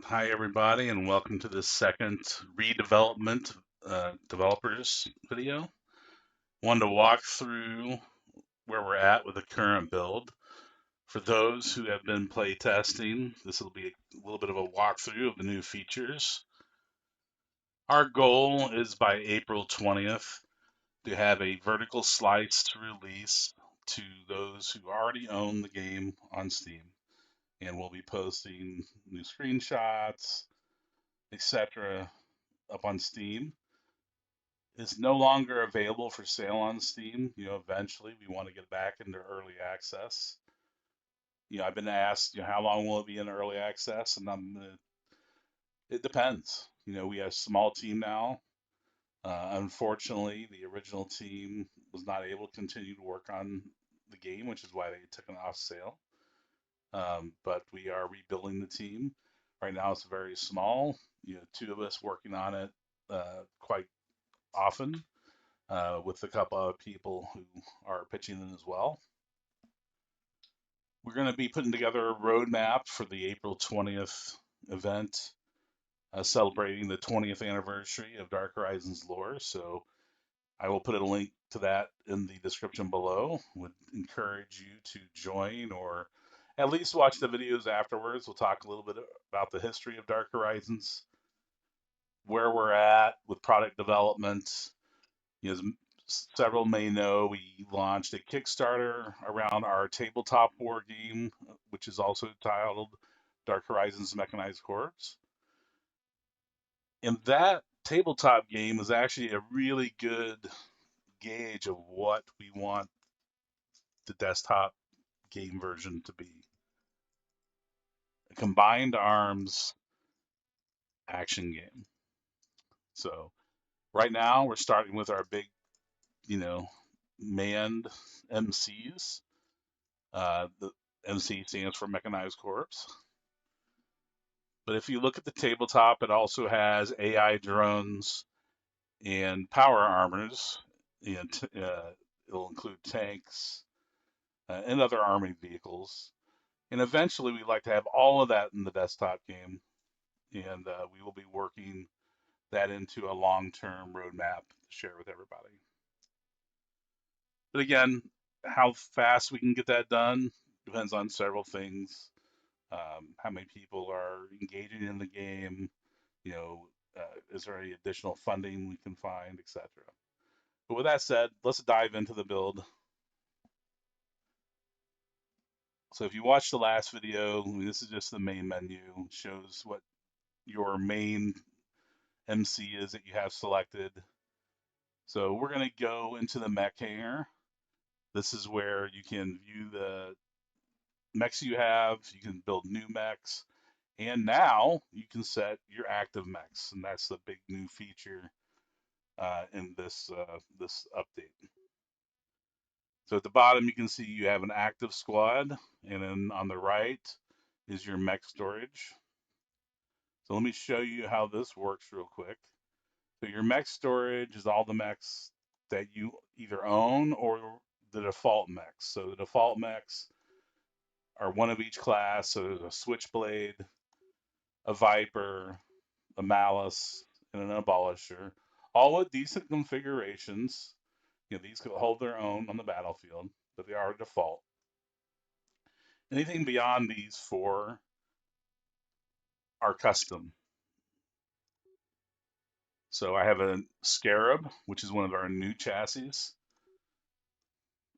Hi, everybody, and welcome to the second redevelopment developers video. Wanted to walk through where we're at with the current build. For those who have been play testing, this will be a little bit of a walkthrough of the new features. Our goal is by April 20th to have a vertical slice to release to those who already own the game on Steam. And we'll be posting new screenshots, etc. up on Steam. Is no longer available for sale on Steam. Eventually we want to get back into early access. I've been asked, how long will it be in early access? And it depends. We have a small team now. Unfortunately, the original team was not able to continue to work on the game, which is why they took it off sale. But we are rebuilding the team. Right now, it's very small. Two of us working on it quite often, with a couple of people who are pitching in as well. We're going to be putting together a roadmap for the April 20th event, celebrating the 20th anniversary of Dark Horizons lore. So I will put a link to that in the description below. Would encourage you to join or at least watch the videos afterwards. We'll talk a little bit about the history of Dark Horizons, where we're at with product development. As several may know, we launched a Kickstarter around our tabletop board game, which is also titled Dark Horizons Mechanized Corps. And that tabletop game is actually a really good gauge of what we want the desktop game version to be. A combined arms action game. So right now we're starting with our big, you know, manned MCs. The MC stands for Mechanized Corps. But if you look at the tabletop, it also has AI drones and power armors. And it'll include tanks and other armored vehicles. And eventually, we'd like to have all of that in the desktop game. And we will be working that into a long-term roadmap to share with everybody. But again, how fast we can get that done depends on several things. How many people are engaging in the game? Is there any additional funding we can find, etc. But with that said, let's dive into the build. So if you watched the last video, this is just the main menu. It shows what your main MC is that you have selected. So we're going to go into the mech hangar. This is where you can view the mechs you have. You can build new mechs. And now you can set your active mechs. And that's the big new feature in this update. So at the bottom, you can see you have an active squad. And then on the right is your mech storage. So let me show you how this works real quick. So your mech storage is all the mechs that you either own or the default mechs. So the default mechs are one of each class. So there's a Switchblade, a Viper, a Malice, and an Abolisher, all with decent configurations. These could hold their own on the battlefield, but they are default. Anything beyond these four are custom. So I have a Scarab, which is one of our new chassis,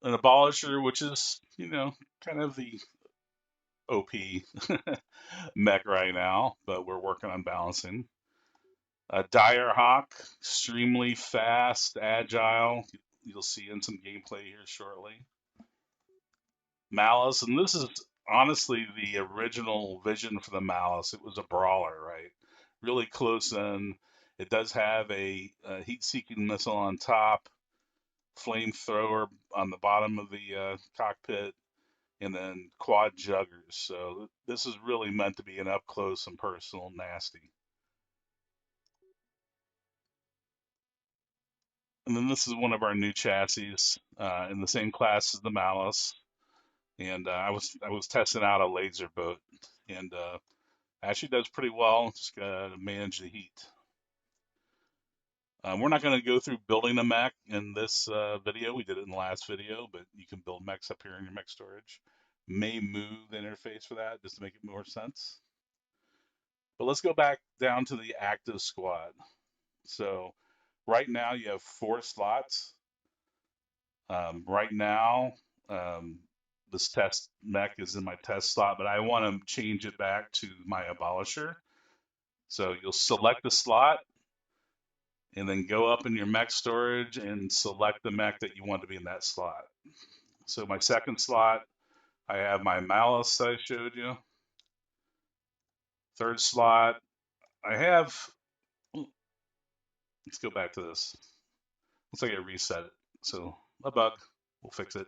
an Abolisher, which is, kind of the OP mech right now, but we're working on balancing. A Dire Hawk, extremely fast, agile. You'll see in some gameplay here shortly. Malice, and this is honestly the original vision for the Malice. It was a brawler, right? Really close in. It does have a heat-seeking missile on top, flamethrower on the bottom of the cockpit, and then quad juggers. So this is really meant to be an up close and personal nasty. And then this is one of our new chassis in the same class as the Malice. And I was testing out a laser boat, and Actually does pretty well. Just gotta manage the heat. We're not going to go through building a mech in this video. We did it in the last video, but you can build mechs up here in your mech storage. May move the interface for that just to make it more sense. But let's go back down to the active squad. So right now you have 4 slots. Right now, this test mech is in my test slot, but I want to change it back to my abolisher. So you'll select the slot and then go up in your mech storage and select the mech that you want to be in that slot. So my second slot, I have my Malice I showed you. Third slot, I have, let's go back to this. Looks like I reset it. So a bug, we'll fix it.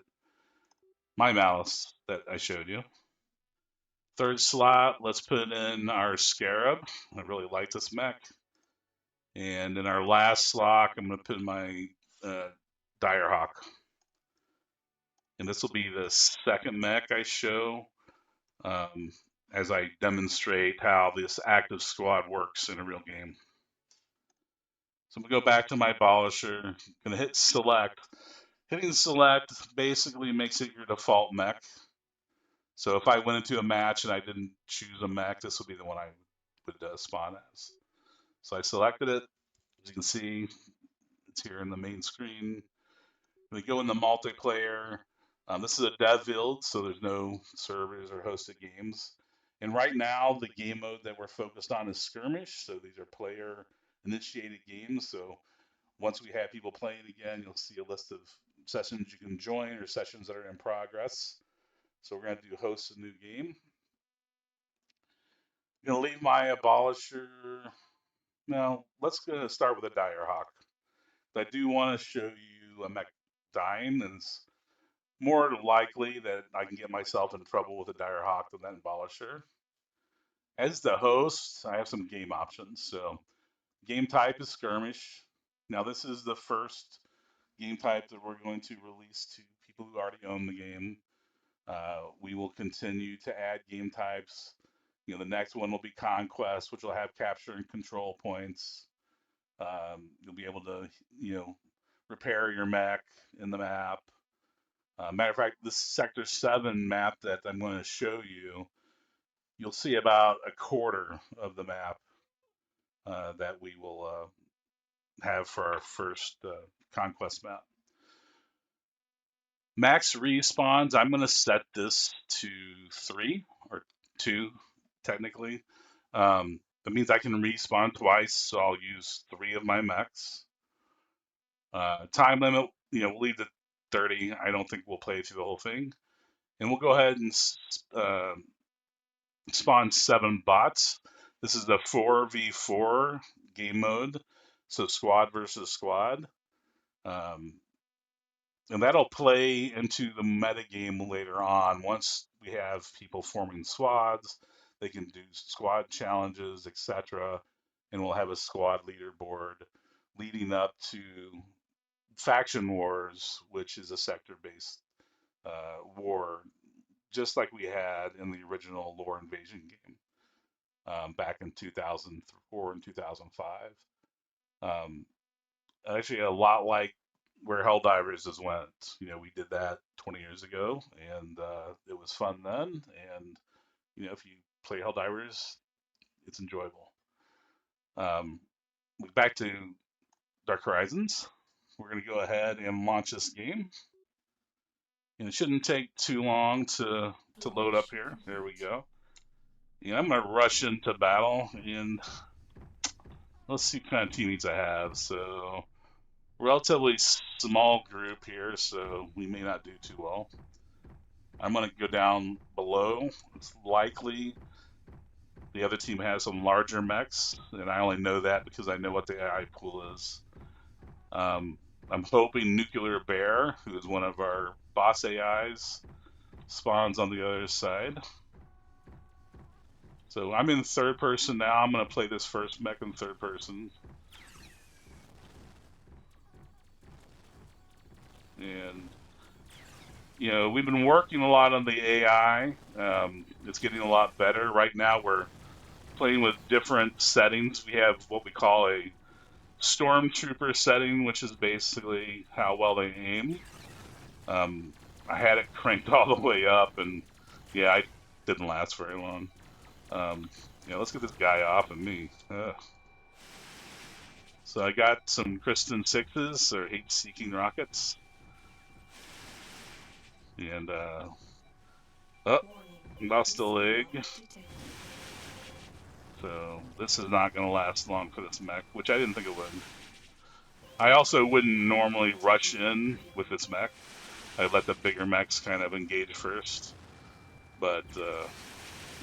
My Malice that I showed you. Third slot, let's put in our Scarab. I really like this mech. And in our last slot, I'm going to put in my Direhawk. And this will be the second mech I show as I demonstrate how this active squad works in a real game. So I'm going to go back to my abolisher. I'm going to hit select. Hitting select basically makes it your default mech. So if I went into a match and I didn't choose a mech, this would be the one I would spawn as. So I selected it. As you can see, it's here in the main screen. We go in the multiplayer. This is a dev build, so there's no servers or hosted games. And right now, the game mode that we're focused on is skirmish. So these are player-initiated games. So once we have people playing again, you'll see a list of sessions you can join or sessions that are in progress. So we're going to do host a new game. I'm going to leave my abolisher. Now, let's go start with a Direhawk. I do want to show you a mech dying, and it's more likely that I can get myself in trouble with a Direhawk than that abolisher. As the host, I have some game options. So game type is skirmish. Now this is the first game type that we're going to release to people who already own the game. We will continue to add game types. The next one will be conquest, which will have capture and control points. You'll be able to, repair your mech in the map. Matter of fact, this Sector 7 map that I'm going to show you, you'll see about a quarter of the map that we will have for our first conquest map. Max respawns, I'm going to set this to 3 or 2, technically. That means I can respawn twice, so I'll use 3 of my mechs. Time limit, we'll leave it 30. I don't think we'll play through the whole thing. And we'll go ahead and spawn 7 bots. This is the 4v4 game mode, so squad versus squad. And that'll play into the meta game later on. Once we have people forming squads, they can do squad challenges, etc. And we'll have a squad leaderboard leading up to Faction Wars, which is a sector-based war, just like we had in the original Lore Invasion game back in 2004 and 2005. Actually, a lot like where Helldivers has went. We did that 20 years ago, and it was fun then. And if you play Helldivers, it's enjoyable. Back to Dark Horizons. We're going to go ahead and launch this game. And it shouldn't take too long to load up here. There we go. I'm going to rush into battle, and let's see what kind of teammates I have. So, relatively small group here, so we may not do too well. I'm going to go down below. It's likely the other team has some larger mechs, and I only know that because I know what the AI pool is. I'm hoping Nuclear Bear, who is one of our boss AIs, spawns on the other side. So I'm in third person now. I'm going to play this first mech in third person. And, we've been working a lot on the AI. It's getting a lot better. Right now we're playing with different settings. We have what we call a stormtrooper setting, which is basically how well they aim. Um, I had it cranked all the way up, and yeah, I didn't last very long. Yeah, let's get this guy off of me. So I got some Kristen sixes or heat-seeking rockets, and oh, lost a leg. So this is not going to last long for this mech, which I didn't think it would. I also wouldn't normally rush in with this mech. I'd let the bigger mechs kind of engage first, but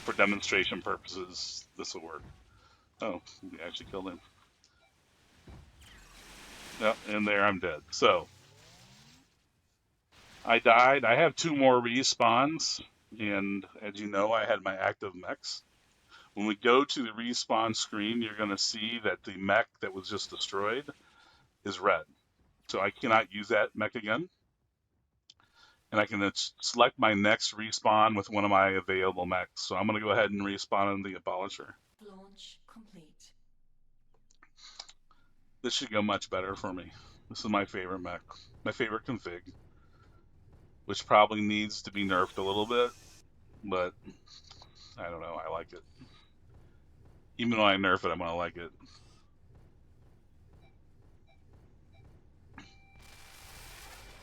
for demonstration purposes, this will work. Oh, we actually killed him. Yeah, and there I'm dead. So I died. I have two more respawns, and as you know, I had my active mechs. When we go to the respawn screen, you're going to see that the mech that was just destroyed is red. So I cannot use that mech again. And I can select my next respawn with one of my available mechs. So I'm going to go ahead and respawn in the Abolisher. Launch complete. This should go much better for me. This is my favorite mech, my favorite config, which probably needs to be nerfed a little bit, but I don't know. I like it. Even though I nerf it, I'm going to like it.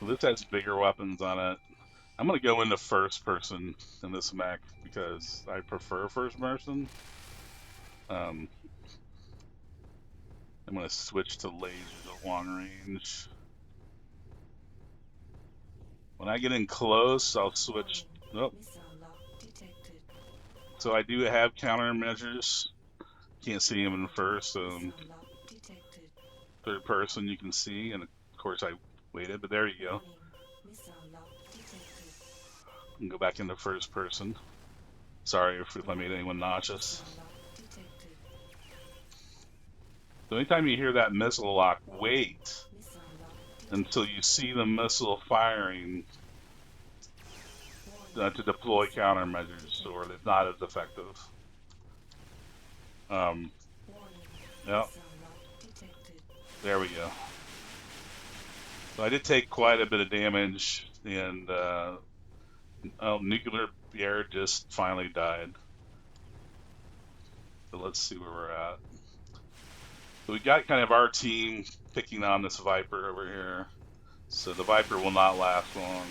So this has bigger weapons on it. I'm going to go into first person in this mech because I prefer first person. Um, I'm going to switch to lasers at long range. When I get in close, I'll switch. Oh, Missile lock detected. so I do have countermeasures. Can't see him in first, so Missile lock detected. third person you can see, and of course I waited, but there you go. Warning. Missile lock detected. You can go back into first person. Sorry if I made anyone nauseous. Missile lock detected. So anytime you hear that missile lock, wait Missile lock until detected. you see the missile firing Warning. to deploy Missile lock countermeasures, or detected. it's not as effective. Um, Warning. yeah, Missile lock detected. there we go. So I did take quite a bit of damage, and nuclear air just finally died. So let's see where we're at. So we got kind of our team picking on this Viper over here. So the Viper will not last long.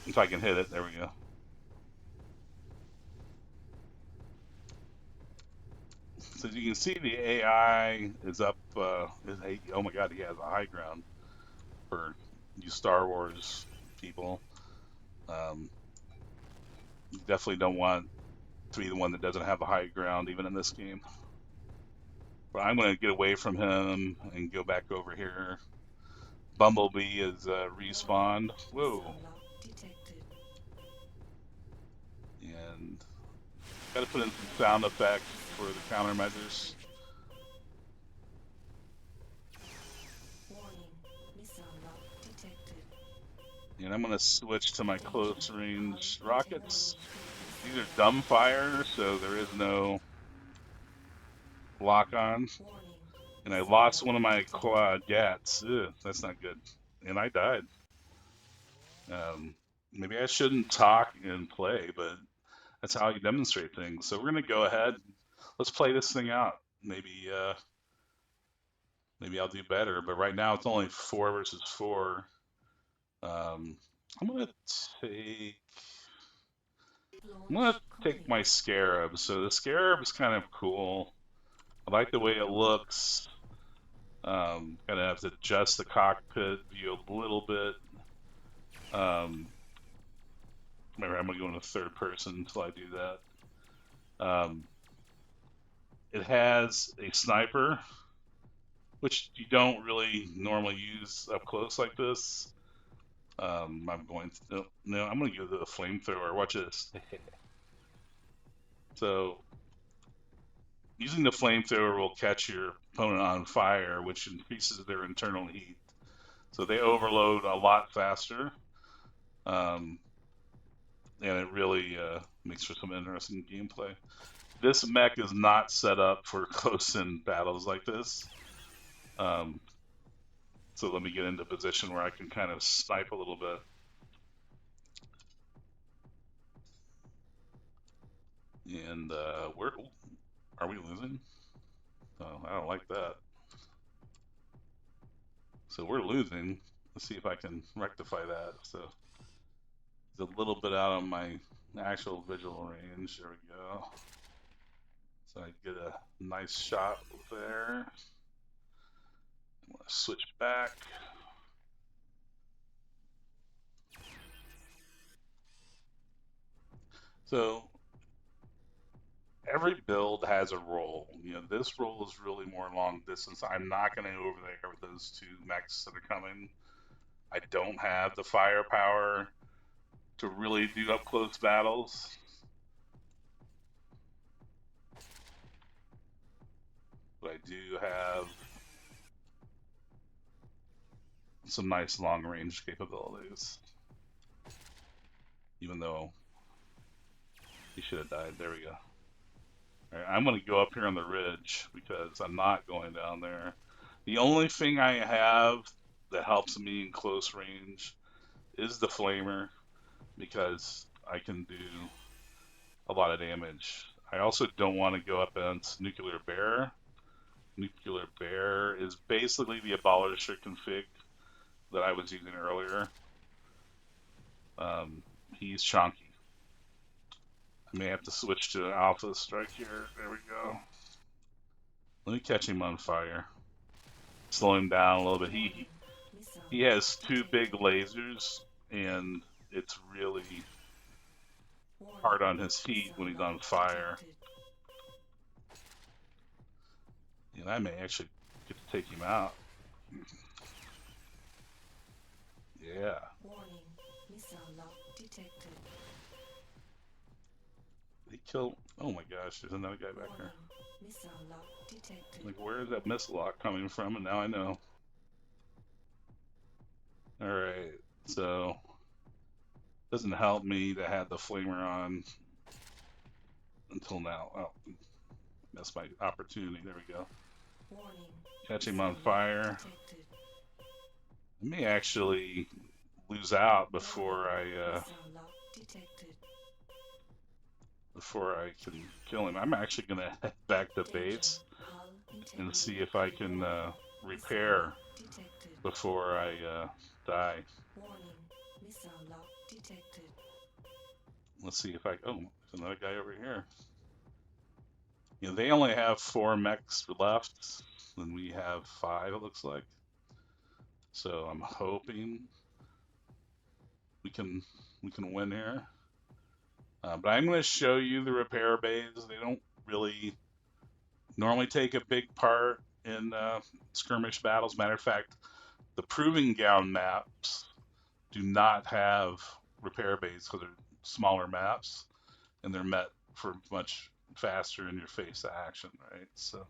If I can hit it, there we go. So you can see the AI is up. Oh my God, he has a high ground for you Star Wars people. Um, you definitely don't want to be the one that doesn't have a high ground, even in this game. But I'm going to get away from him and go back over here. Bumblebee is respawned. Whoa. Missile lock detected. And got to put in some sound effects for the countermeasures. Warning. Missile lock detected. And I'm going to switch to my Danger. close Highly range rockets. contaminated These are facility. dumb fire, so there is no lock on. Warning. And I Missile lost lock one of my detected. gats. Ugh, that's not good. And I died. Maybe I shouldn't talk and play, but that's how you demonstrate things. So we're going to go ahead. Let's play this thing out. Maybe I'll do better. But right now it's only 4 versus 4. Um, I'm gonna take I'm gonna Launch take my complete. Scarab. So the Scarab is kind of cool. I like the way it looks. Gonna have to adjust the cockpit view a little bit. Um, Remember, I'm gonna go into third person until I do that. It has a sniper, which you don't really normally use up close like this. I'm going to, no, I'm going to go to the flamethrower. Watch this. So using the flamethrower will catch your opponent on fire, which increases their internal heat. So they overload a lot faster. Um, and it really makes for some interesting gameplay. This mech is not set up for close-in battles like this. Um, so let me get into a position where I can kind of snipe a little bit. And where are we losing? Oh, I don't like that. So we're losing. Let's see if I can rectify that. So it's a little bit out of my actual visual range. There we go. So I get a nice shot there. I'm gonna switch back. So every build has a role. This role is really more long distance. I'm not going to go over there with those two mechs that are coming. I don't have the firepower to really do up close battles. But I do have some nice long range capabilities. Even though he should have died. There we go. All right, I'm going to go up here on the ridge because I'm not going down there. The only thing I have that helps me in close range is the flamer because I can do a lot of damage. I also don't want to go up against Nuclear Bear. Nuclear Bear is basically the Abolisher config that I was using earlier. He's chunky. I may have to switch to Alpha Strike here. There we go. Let me catch him on fire. Slow him down a little bit. Warning. Missile He lock has two big detected. lasers, and it's really Warning. hard on his feet Missile when he's on lock fire. detected. And I may actually get to take him out. Yeah. Warning. Missile lock detected. He killed. Oh my gosh, there's another guy back Warning. there. Missile lock detected. Like, where is that missile lock coming from? And now I know. Alright, so doesn't help me to have the flamer on until now. Oh, that's my opportunity. There we go. Warning. Catch him Missile on lock fire. detected. I may actually lose out Warning. Missile lock detected. before I can kill him. I'm actually gonna head back to Danger. base Hull and integrity. see if I can Warning. Missile repair lock detected. before I die. Warning. Missile lock detected. Let's see if I. Oh, there's another guy over here. They only have 4 mechs left, and we have 5. It looks like. So I'm hoping we can win here. But I'm going to show you the repair bays. They don't really normally take a big part in skirmish battles. Matter of fact, the Proving Ground maps do not have repair bays because they're smaller maps and they're met for much faster in your face action, right? So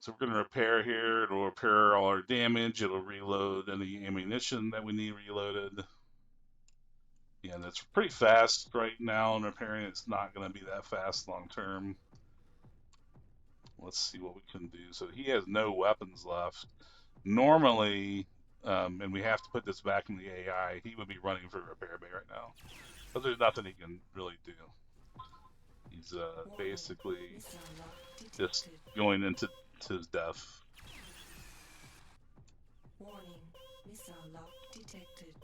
we're going to repair here. It'll repair all our damage. It'll reload any ammunition that we need reloaded. Yeah, that's pretty fast right now in repairing. It's not going to be that fast long term. Let's see what we can do. So he has no weapons left. Normally, and we have to put this back in the AI, he would be running for repair bay right now. But there's nothing he can really do. He's Warning. basically Missile lock just detected. going into his death. Warning. Missile lock detected.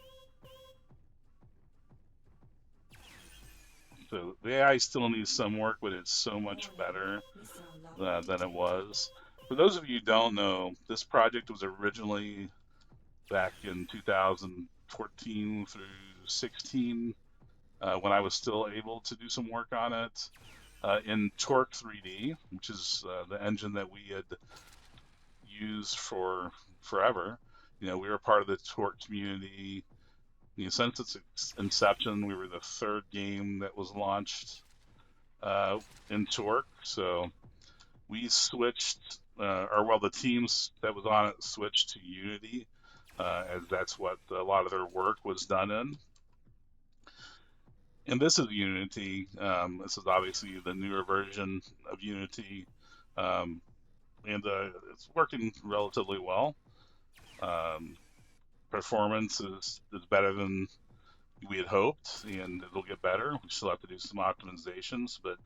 So the AI still needs some work, but it's so much Warning. better Missile lock than it detected. was. For those of you who don't know, this project was originally back in 2014 through 16 when I was still able to do some work on it in Torque 3D, which is the engine that we had used for forever. We were part of the Torque community. Since its inception, we were the 3rd game that was launched in Torque. So we switched, or well, the teams that was on it switched to Unity as that's what a lot of their work was done in. And this is Unity. This is obviously the newer version of Unity, um, and it's working relatively well. Um, Performance is better than we had hoped, and it'll get better. We still have to do some optimizations, but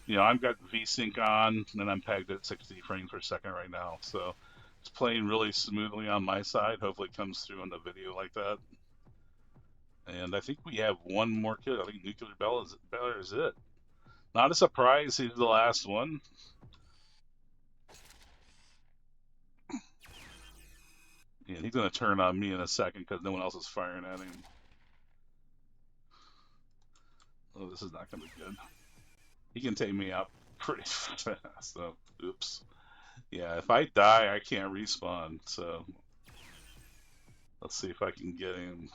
I've got VSync on, and I'm pegged at 60 frames per second right now, so it's playing really smoothly on my side. Hopefully, it comes through in the video like that. And I think we have one more kid. I think Nuclear Bell is it. Not a surprise. He's the last one, and he's gonna turn on me in a second because no one else is firing at him. Oh, this is not gonna be good. He can take me out pretty fast. So, oops. Yeah, if I die, I can't respawn. So let's see if I can get him.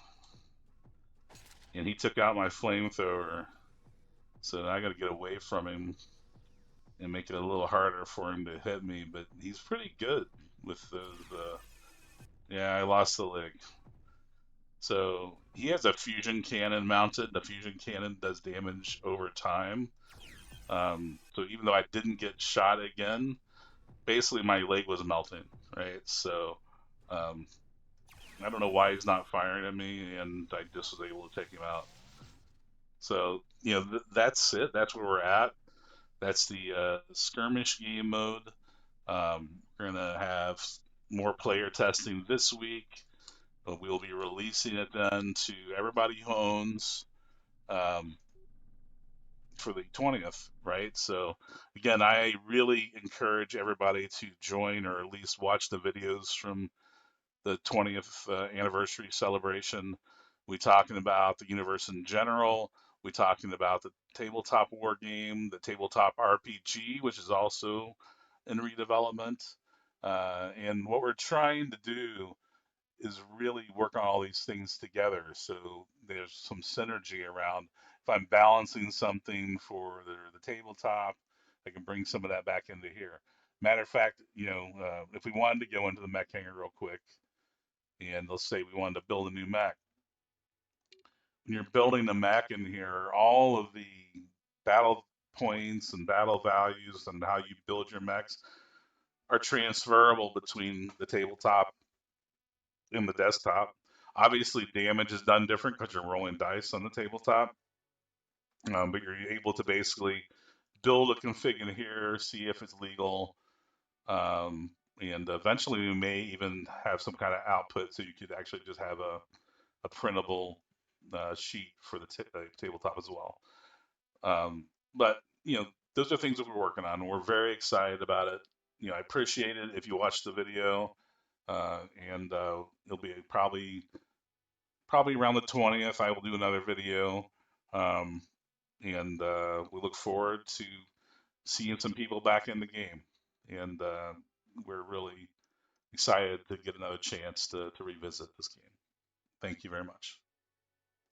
And he took out my flamethrower, so I got to get away from him and make it a little harder for him to hit me. But he's pretty good with the. Yeah, I lost the leg. So he has a fusion cannon mounted. The fusion cannon does damage over time. So even though I didn't get shot again, basically my leg was melting, right? So um, I don't know why he's not firing at me, and I just was able to take him out. So that's it. That's where we're at. That's the skirmish game mode. We're gonna have more player testing this week, but we'll be releasing it then to everybody who owns um, for the 20th, right? So again, I really encourage everybody to join or at least watch the videos from the 20th anniversary celebration. We talking about the universe in general. We talking about the tabletop war game, the tabletop RPG, which is also in redevelopment. And what we're trying to do is really work on all these things together. So there's some synergy around. If I'm balancing something for the tabletop, I can bring some of that back into here. Matter of fact, if we wanted to go into the mech hangar real quick, and let's say we wanted to build a new mech. When you're building the mech in here, all of the battle points and battle values and how you build your mechs are transferable between the tabletop and the desktop. Obviously, damage is done different because you're rolling dice on the tabletop, but you're able to basically build a config in here, see if it's legal, um, and eventually we may even have some kind of output so you could actually just have a printable sheet for the tabletop as well. But those are things that we're working on. We're very excited about it. I appreciate it if you watch the video, uh, and it'll be probably around the 20th. I will do another video, um, and we look forward to seeing some people back in the game. And we're really excited to get another chance to revisit this game. Thank you very much.